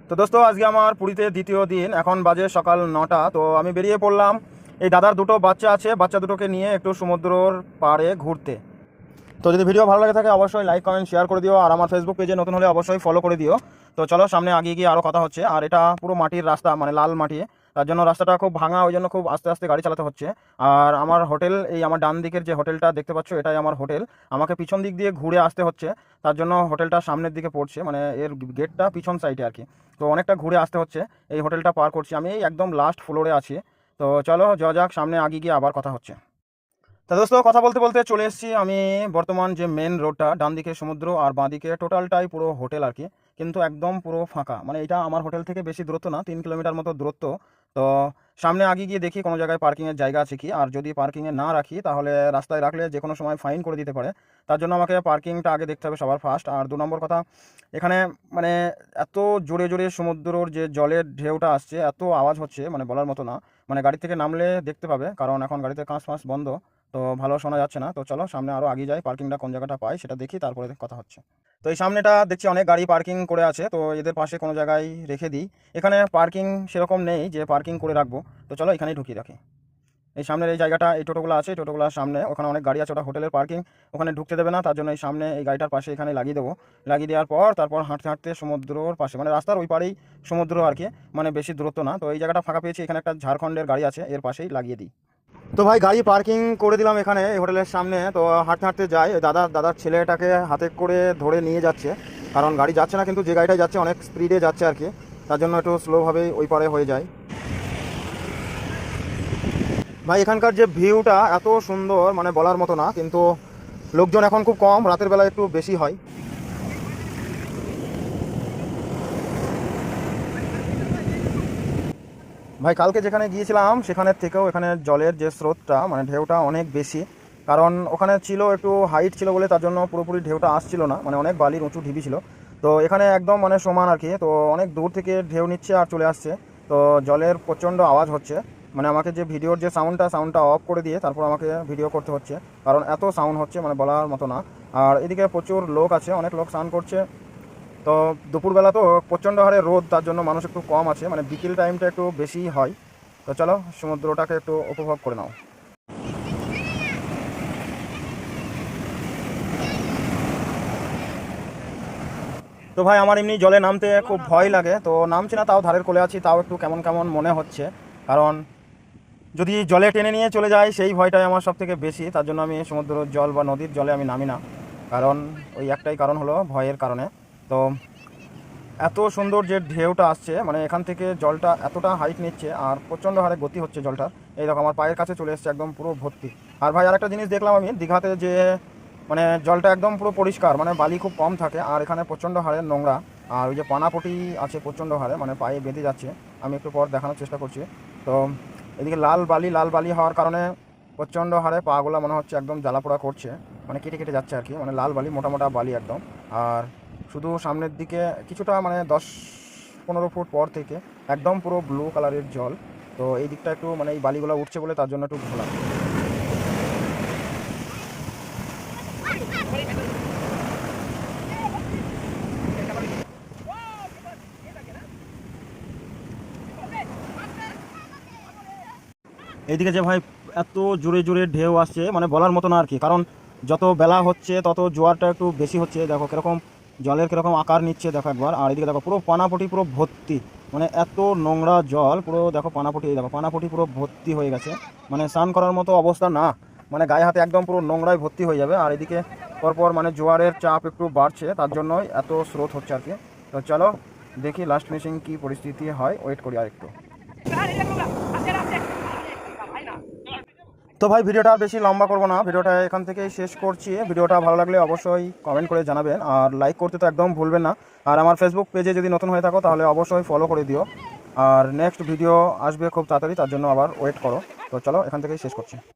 তো দোস্ত আজকে আমার পুরীতে দ্বিতীয় দিন, এখন বাজে সকাল 9টা। তো আমি বেরিয়ে পড়লাম। এই দাদার দুটো বাচ্চা আছে, বাচ্চা দুটোকে নিয়ে একটু সমুদ্রর পাড়ে ঘুরতে। তো যদি ভিডিও ভালো লাগে থাকে অবশ্যই লাইক কমেন্ট শেয়ার করে দিও, আর আমার ফেসবুক পেজে নতুন হলে অবশ্যই ফলো করে দিও। তো চলো সামনে আগিয়ে গিয়ে আরও কথা হচ্ছে। আর এটা পুরো মাটির রাস্তা, মানে লাল মাটি, তার জন্য রাস্তাটা খুব ভাঙা, ওই জন্য খুব আস্তে আস্তে গাড়ি চালাতে হচ্ছে। আর আমার হোটেল, এই আমার ডান দিকের যে হোটেলটা দেখতে পাচ্ছ এটাই আমার হোটেল। আমাকে পিছন দিক দিয়ে ঘুরে আসতে হচ্ছে, তার জন্য হোটেলটা সামনের দিকে পড়ছে, মানে এর গেটটা পিছন সাইডে আর কি। তো অনেকটা ঘুরে আসতে হচ্ছে। এই হোটেলটা পার করছি আমি, এই একদম লাস্ট ফ্লোরে আছি। তো চলো যাওয়া যাক, সামনে আগিয়ে গিয়ে আবার কথা হচ্ছে। তা দোস্ত কথা বলতে বলতে চলে এসেছি আমি বর্তমান যে মেন রোডটা, ডান দিকে সমুদ্র আর বাঁ দিকে টোটালটাই পুরো হোটেল আর কি, কিন্তু একদম পুরো ফাঁকা। মানে এটা আমার হোটেল থেকে বেশি দূরত্ব না, 3 কিলোমিটার মতো দূরত্ব। তো সামনে আগে গিয়ে দেখি কোনো জায়গায় পার্কিংয়ের জায়গা আছে কি, আর যদি পার্কিংয়ে না রাখি তাহলে রাস্তায় রাখলে যে কোনো সময় ফাইন করে দিতে পারে। তার জন্য আমাকে পার্কিংটা আগে দেখতে হবে সবার ফার্স্ট। আর 2 নম্বর কথা, এখানে মানে এত জোরে জোরে সমুদ্রর যে জলের ঢেউটা আসছে, এত আওয়াজ হচ্ছে মানে বলার মতো না। মানে গাড়ি থেকে নামলে দেখতে পাবে, কারণ এখন গাড়িতে কাঁচ ফাঁস বন্ধ, তো ভালো শোনা যাচ্ছে না। তো চলো সামনে আরও আগিয়ে যাই, পার্কিংটা কোন জায়গাটা পাই সেটা দেখি, তারপরে কথা হচ্ছে। তো এই সামনেটা দেখছি অনেক গাড়ি পার্কিং করে আছে, তো এদের পাশে কোনো জায়গায় রেখে দিই। এখানে পার্কিং সেরকম নেই যে পার্কিং করে রাখবো, তো চলো এখানেই ঢুকিয়ে রাখি। এই সামনের এই জায়গাটা, এই টোটোগুলো আছে, এই টোটোগুলোর সামনে ওখানে অনেক গাড়ি আছে, ওটা হোটেলের পার্কিং, ওখানে ঢুকতে দেবে না, তার জন্য এই সামনে এই গাড়িটার পাশে এখানে লাগিয়ে দেবো। লাগিয়ে দেওয়ার পর তারপর হাঁটতে হাঁটতে সমুদ্রর পাশে, মানে রাস্তার ওই পাড়েই সমুদ্র আর কি, মানে বেশি দূরত্ব না। তো এই জায়গাটা ফাঁকা পেয়েছি, এখানে একটা ঝাড়খণ্ডের গাড়ি আছে, এর পাশেই লাগিয়ে দিই। তো ভাই গাড়ি পার্কিং করে দিলাম এখানে এই হোটেলের সামনে। তো হাঁটতে হাঁটতে যাই, ওই দাদার ছেলেটাকে হাতে করে ধরে নিয়ে যাচ্ছে, কারণ গাড়ি যাচ্ছে না, কিন্তু যে গাড়িটাই যাচ্ছে অনেক স্পিডে যাচ্ছে আর কি, তার জন্য একটু স্লোভাবেই ওই পারে হয়ে যায়। ভাই এখানকার যে ভিউটা এত সুন্দর, মানে বলার মতো না, কিন্তু লোকজন এখন খুব কম, রাতের বেলা একটু বেশি হয়। ভাই কালকে যেখানে গিয়েছিলাম সেখানের থেকেও এখানে জলের যে স্রোতটা, মানে ঢেউটা অনেক বেশি, কারণ ওখানে ছিল একটু হাইট ছিল বলে তার জন্য পুরোপুরি ঢেউটা আসছিল না, মানে অনেক বালির উঁচু ঢিবি ছিল। তো এখানে একদম মানে সমান আর কি, তো অনেক দূর থেকে ঢেউ নিচ্ছে আর চলে আসছে। তো জলের প্রচণ্ড আওয়াজ হচ্ছে, মানে আমাকে যে ভিডিওর যে সাউন্ডটা অফ করে দিয়ে তারপর আমাকে ভিডিও করতে হচ্ছে, কারণ এত সাউন্ড হচ্ছে মানে বলার মতো না। আর এদিকে প্রচুর লোক আছে, অনেক লোক স্নান করছে। তো দুপুরবেলা তো প্রচণ্ড হারে রোদ, তার জন্য মানুষ একটু কম আছে, মানে বিকেল টাইমটা একটু বেশি হয়। তো চলো সমুদ্রটাকে একটু উপভোগ করে নাও। তো ভাই আমার এমনি জলে নামতে খুব ভয় লাগে, তো নামছি না, তাও ধারের কোলে আছি, তাও একটু কেমন কেমন মনে হচ্ছে, কারণ যদি জলে টেনে নিয়ে চলে যায় সেই ভয়টাই আমার সব থেকে বেশি। তার জন্য আমি সমুদ্রের জল বা নদীর জলে আমি নামি না, কারণ ওই একটাই কারণ হলো ভয়ের কারণে। তো এত সুন্দর যে ঢেউটা আসছে, মানে এখান থেকে জলটা এতটা হাইট নিচ্ছে আর প্রচণ্ড হারে গতি হচ্ছে জলটার। এই দেখো আমার পায়ের কাছে চলে এসছে, একদম পুরো ভর্তি। আর ভাই আরেকটা জিনিস দেখলাম আমি দীঘাতে, যে মানে জলটা একদম পুরো পরিষ্কার, মানে বালি খুব কম থাকে, আর এখানে প্রচণ্ড হারে নোংরা। আর ওই যে পানাপটি আছে প্রচণ্ড হারে, মানে পায়ে বেঁধে যাচ্ছে, আমি একটু পর দেখানোর চেষ্টা করছি। তো এদিকে লাল বালি হওয়ার কারণে প্রচণ্ড হারে পাগুলো মনে হচ্ছে একদম জ্বালাপোড়া করছে, মানে কেটে কেটে যাচ্ছে আর কি, মানে লাল বালি, মোটা মোটা বালি একদম। আর শুধু সামনের দিকে কিছুটা মানে 10-15 ফুট পর থেকে একদম পুরো ব্লু কালারের জল। তো এই দিকটা একটু মানে এই বালিগুলো উঠছে বলে তার জন্য একটু ঘোলা। এইদিকে যে ভাই এত জোরে জোরে ঢেউ আসছে, মানে বলার মতো না আর কি, কারণ যত বেলা হচ্ছে তত জোয়ারটা একটু বেশি হচ্ছে। দেখো কিরকম জলের কিরকম আকার নিচ্ছে দেখো একবার। আর এদিকে দেখো পুরো পানাপটি পুরো ভর্তি, মানে এত নোংরা জল পুরো। দেখো পানাপটি, এই দেখো পানাপটি পুরো ভর্তি হয়ে গেছে, মানে স্নান করার মতো অবস্থা না, মানে গায়ে হাতে একদম পুরো নোংরায় ভর্তি হয়ে যাবে। আর এদিকে পরপর মানে জোয়ারের চাপ একটু বাড়ছে, তার জন্যই এত স্রোত হচ্ছে আর কি। তো চলো দেখি লাস্ট ফিনিশিং কী পরিস্থিতি হয়, ওয়েট করি আর একটু। তো ভাই ভিডিওটা আর বেশি লম্বা করবো না, ভিডিওটা এখান থেকেই শেষ করছি। ভিডিওটা ভালো লাগলে অবশ্যই কমেন্ট করে জানাবেন, আর লাইক করতে তো একদম ভুলবেন না। আর আমার ফেসবুক পেজে যদি নতুন হয়ে থাকো তাহলে অবশ্যই ফলো করে দিও। আর নেক্সট ভিডিও আসবে খুব তাড়াতাড়ি, তার জন্য আবার ওয়েট করো। তো চলো এখান থেকেই শেষ করছি।